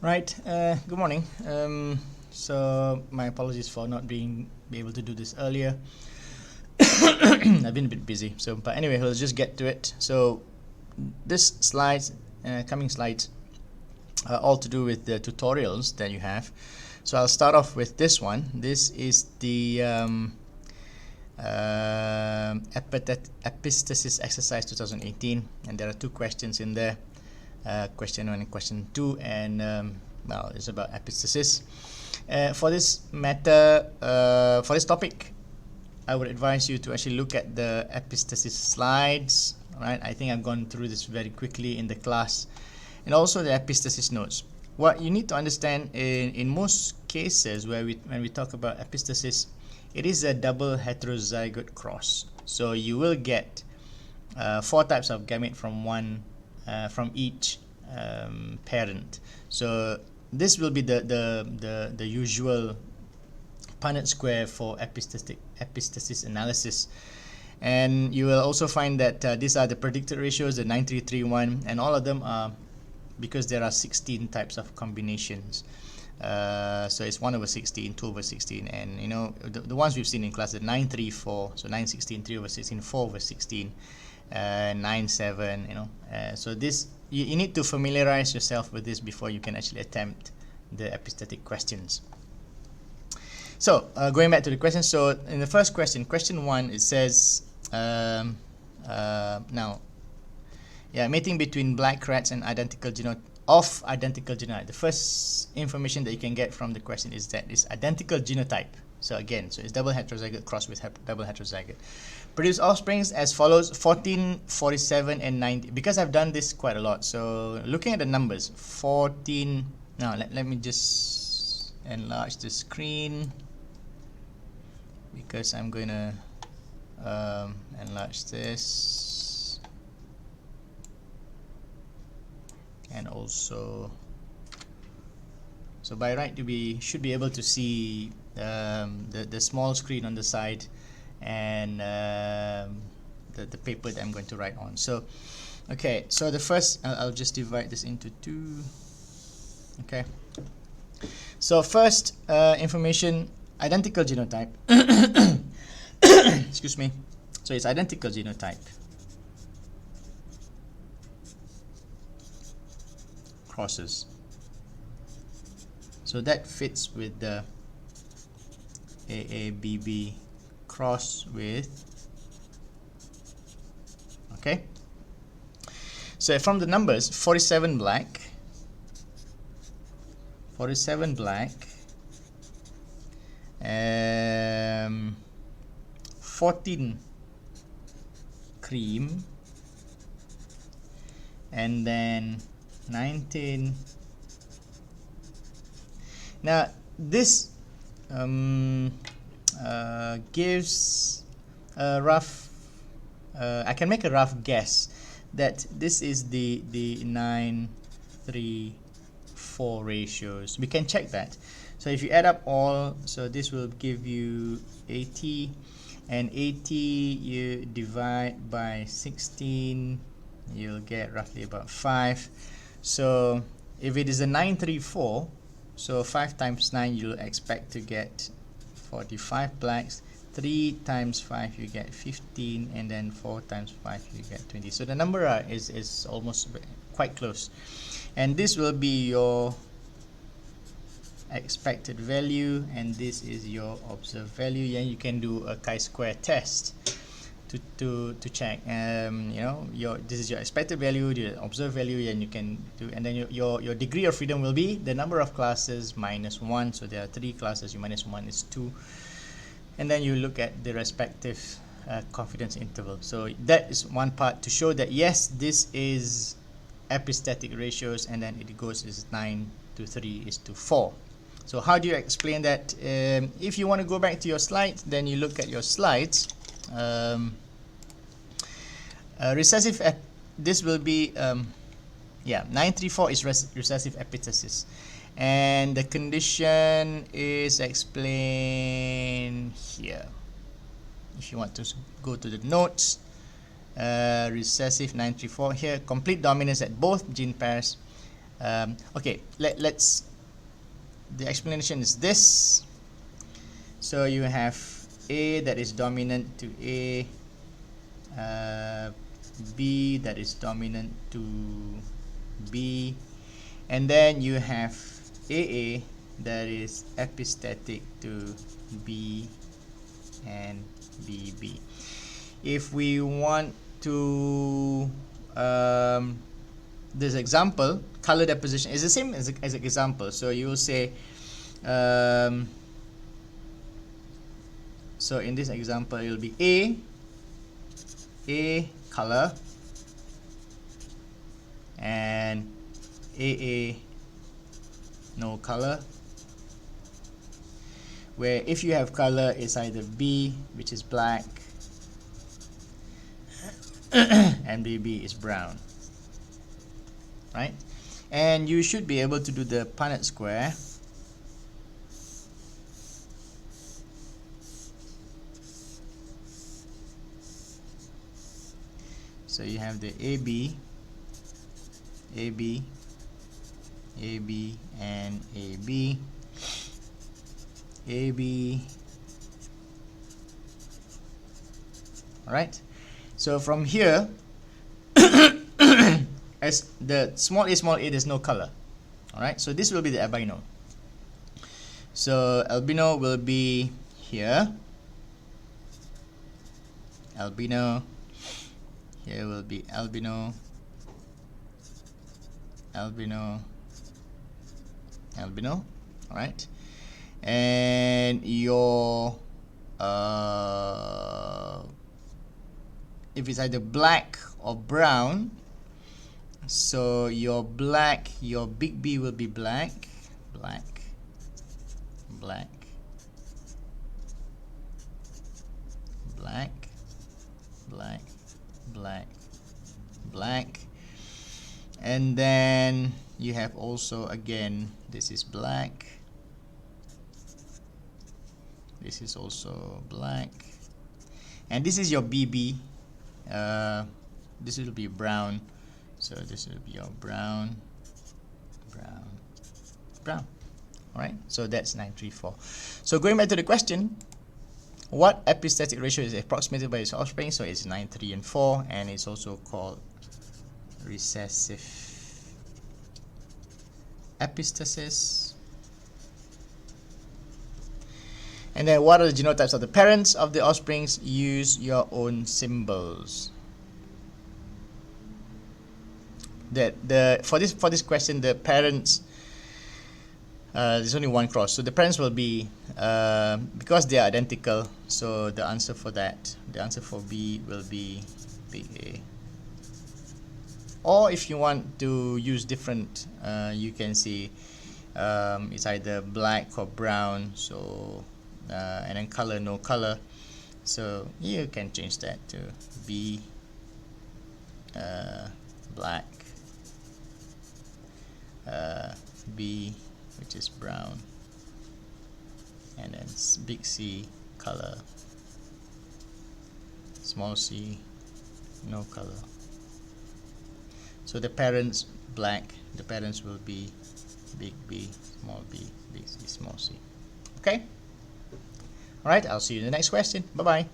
Right, good morning. So my apologies for not being able to do this earlier. I've been a bit busy. But anyway, let's just get to it. So this slides, coming slides, are all to do with the tutorials that you have. So I'll start off with this one. This is the Epistasis exercise 2018, and there are two questions in there. Question 1 and question 2, and well, it's about epistasis. For this matter, for this topic, I would advise you to actually look at the epistasis slides. Right, I think I've gone through this very quickly in the class, and also the epistasis notes. What you need to understand in most cases when we talk about epistasis, it is a double heterozygote cross. So you will get 4 types of gamete from each parent. So this will be the usual Punnett square for epistasis analysis. And you will also find that these are the predicted ratios, the 9331, and all of them are because there are 16 types of combinations. So it's 1/16, 2/16, and you know the ones we've seen in class, the 934, so 916, 3/16, 4/16, 9/7, you know. So this you need to familiarize yourself with this before you can actually attempt the epistatic questions. So going back to the question, so in the first question, question 1, it says mating between black rats and identical genotype. The first information that you can get from the question is that it's identical genotype. So again, so it's double heterozygote crossed with double heterozygote. Produce offsprings as follows: 14, 47, and 90. Because I've done this quite a lot, so looking at the numbers, 14. Now let me just enlarge the screen because I'm going to enlarge this, and also, so by right you should be able to see the small screen on the side and the paper that I'm going to write on. So okay, so the first, I'll just divide this into 2. Okay, so first information, identical genotype. Excuse me. So it's identical genotype crosses, so that fits with the AABB cross with, okay. So from the numbers, 47 black, 14 cream, and then 19. Now this gives a rough, I can make a rough guess that this is the 9-3-4 ratios. We can check that. So if you add up all, so this will give you 80, and 80 you divide by 16, you'll get roughly about 5. So if it is a 9-3-4, so 5 times 9, you'll expect to get 45 blacks. 3 times 5, you get 15, and then 4 times 5, you get 20. So the number is almost quite close, and this will be your expected value, and this is your observed value. And you can do a chi-square test to check. You know, this is your expected value, the observed value, and you can do, and then your degree of freedom will be the number of classes minus 1. So there are 3 classes, you minus 1 is 2, and then you look at the respective confidence interval. So that is one part to show that yes, this is epistatic ratios, and then it goes is 9:3:4. So how do you explain that? If you want to go back to your slides, then you look at your slides. Recessive, this will be 934 is recessive epistasis, and the condition is explained here. If you want to go to the notes, recessive 934 here, complete dominance at both gene pairs, Okay, let's, the explanation is this. So you have A that is dominant to A, B that is dominant to B, and then you have AA that is epistatic to B and BB. If we want to this example, color deposition is the same as an example. So you will say, so in this example it will be A color and AA no color, where if you have color it's either B, which is black, and BB is brown, right? And you should be able to do the Punnett square. So you have the AB, AB, AB, and AB, AB. Alright, so from here, as the small a, there's no color. Alright, so this will be the albino. So albino will be here, albino, here will be albino, albino, albino. Alright, and your if it's either black or brown, so your black, your big B will be black, black, black, black, black, black, black, and then you have also again, this is black, this is also black, and this is your BB. This will be brown, so this will be your brown, brown, brown. Alright, so that's 934. So going back to the question, what epistatic ratio is approximated by its offspring? So it's 9, 3, and 4, and it's also called recessive epistasis. And then what are the genotypes of the parents of the offsprings? Use your own symbols. For this question, the parents, there's only one cross, so the parents will be because they are identical. So the answer for that, the answer for B will be big A. Or if you want to use different, you can see it's either black or brown. So and then color, no color. So you can change that to B, black, B, which is brown, and then big C, color, small c, no color. So the parents black, the parents will be big B, small b, big C, small c. Okay? Alright, I'll see you in the next question. Bye bye.